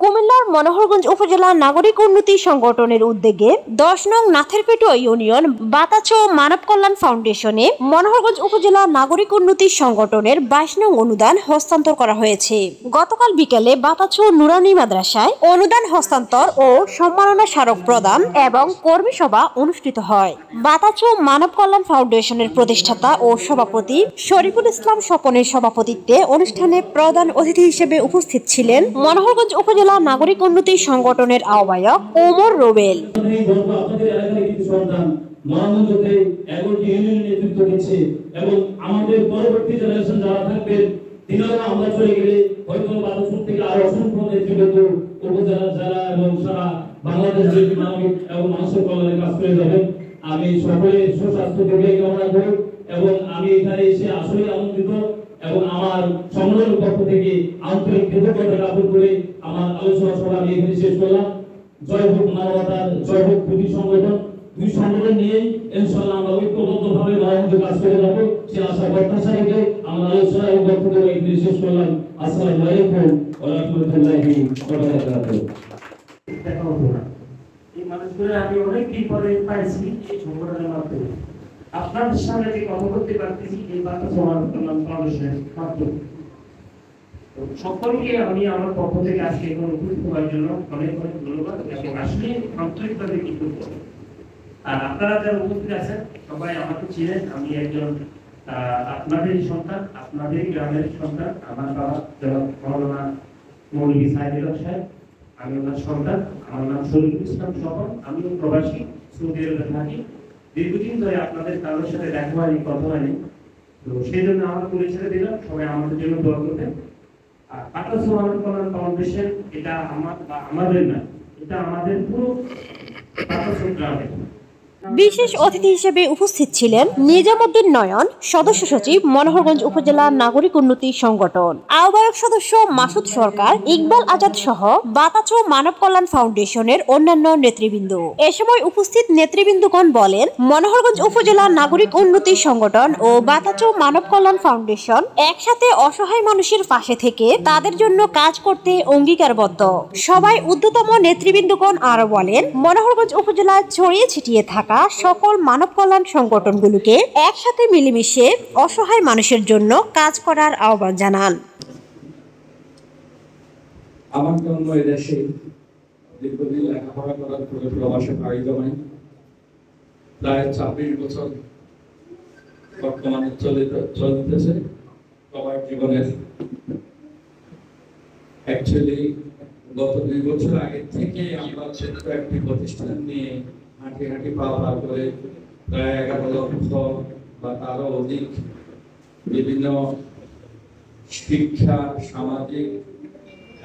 কুমিল্লার মনোহরগঞ্জ উপজেলা নাগরিক উন্নতি সংগঠনের উদ্যোগে ১০ নং নাথেরপেট ইউনিয়ন বাতাচো মানব কল্যাণ ফাউন্ডেশনে মনোহরগঞ্জ উপজেলা নাগরিক উন্নতি সংগঠনের ২২ নং অনুদান হস্তান্তর করা হয়েছে। গতকাল বিকেলে বাতাচো নুরানি মাদ্রাসায় অনুদান হস্তান্তর ও সম্মাননা স্মারক প্রদান এবং কর্মী সভা অনুষ্ঠিত হয়। বাতাচো মানব কল্যাণ ফাউন্ডেশনের প্রতিষ্ঠাতা ও সভাপতি শরীফুল ইসলাম স্বপনের সভাপতিত্বে অনুষ্ঠানে প্রধান অতিথি হিসেবে উপস্থিত ছিলেন মনোহরগঞ্জ উপজেলা নাগরিক উন্নতি সংগঠনের আহ্বায়ক ওমর রুবেল। এবং আমাদের পরবর্তী জেনারেশন যারা থাকবেন তিনারা আমরা চলে গেলে হয়তো বাতাসুর থেকে আরো অসংখ্য নেতৃবৃন্দ উপজেলা জেলা এবং সারা বাংলাদেশের মানবিক এবং মানুষের কল্যাণে কাজ করে যাবেন। আমি সকলের সুস্বাস্থ্য দীর্ঘায়ু কামনা করি এবং আমি এখানে এসে আসলে আনন্দিত এবং আমার সংগঠনের পক্ষ থেকে আন্তরিক কৃতজ্ঞতা জ্ঞাপন করে আমার আলোচনা সভা আমি এখানে শেষ করলাম। জয় হোক মানবতার, জয় হোক দুটি সংগঠন। দুই সংগঠন নিয়েই ইনশাআল্লাহ আমরা ঐক্যবদ্ধভাবে মহানন্দ কাজ করে যাব সে আশা প্রত্যাশা রেখে আমার আলোচনা এবং বক্তব্য এখানে শেষ করলাম। আসসালামু আলাইকুম ওয়া রাহমাতুল্লাহি ওয়া বারাকাতুহু। এই মানুষগুলো আমি অনেক দিন পরে পাইছি এই সংগঠনের মাধ্যমে। আপনাদের সামনে যে কথা বলতে পারতেছি এই বাতাসো মানব কল্যাণ ফাউন্ডেশনের মাধ্যমে। সকলকে আমি আমার পক্ষ থেকে আজকে এখানে উপস্থিত হওয়ার জন্য অনেক অনেক ধন্যবাদ এবং আসলে আন্তরিকভাবে কৃতজ্ঞ। আর আপনারা যারা উপস্থিত আছেন সবাই আমাকে চিনেন, আমি একজন আপনাদেরই সন্তান, আপনাদেরই গ্রামের সন্তান। আমার বাবা জনাব মাওলানা মৌলভী সাইদুল হক সাহেব, আমি ওনার সন্তান। আমার নাম শরীফুল ইসলাম স্বপন, আমিও প্রবাসী, সৌদি আরবে থাকি। দীর্ঘদিন ধরে আপনাদের কারোর সাথে দেখা হয়নি, কথা হয়নি, তো সেই জন্য আমার পরিচয় দিলাম। সবাই আমাদের জন্য দোয়া করবেন। আর বাতাসো মানব কল্যাণ ফাউন্ডেশন এটা আমার বা আমাদের না, এটা আমাদের পুরো বাতাসো গ্রামের। বিশেষ অতিথি হিসেবে উপস্থিত ছিলেন নিজামুদ্দিন নয়ন, সদস্য সচিব মনোহরগঞ্জ উপজেলা নাগরিক উন্নতি সংগঠন, আহ্বায়ক সদস্য মাসুদ সরকার, ইকবাল আজাদ সহ বাতাচো মানব কল্যাণ ফাউন্ডেশনের অন্যান্য নেতৃবৃন্দ। এ সময় উপস্থিত নেতৃবৃন্দগণ বলেন, মনোহরগঞ্জ উপজেলা নাগরিক উন্নতি সংগঠন ও বাতাচো মানব কল্যাণ ফাউন্ডেশন একসাথে অসহায় মানুষের পাশে থেকে তাদের জন্য কাজ করতে অঙ্গীকারবদ্ধ। সবাই ঊর্ধ্বতম নেতৃবৃন্দগণ আরো বলেন, মনোহরগঞ্জ উপজেলায় ছড়িয়ে ছিটিয়ে থাকা সকল মানব কল্যাণ সংগঠনগুলোকে একসাথে মিলেমিশে অসহায় মানুষের জন্য কাজ করার আহ্বান জানান। আমার জন্য এদেশে দীর্ঘদিন লেখাপড়া করার পরে প্রবাসে পাড়ি জমাই প্রায় ২৬ বছর বর্তমানে চলতেছে সবার জীবনের। অ্যাকচুয়ালি গত ২ বছর আগে থেকে আমরা ছোট্ট একটি প্রতিষ্ঠান নিয়ে হাঁটি হাঁটি পা পার করে প্রায় ১১ লক্ষ বা তারও অধিক বিভিন্ন শিক্ষা, সামাজিক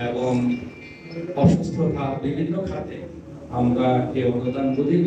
এবং অসুস্থতা বিভিন্ন খাতে আমরা এই অনুদানগুলি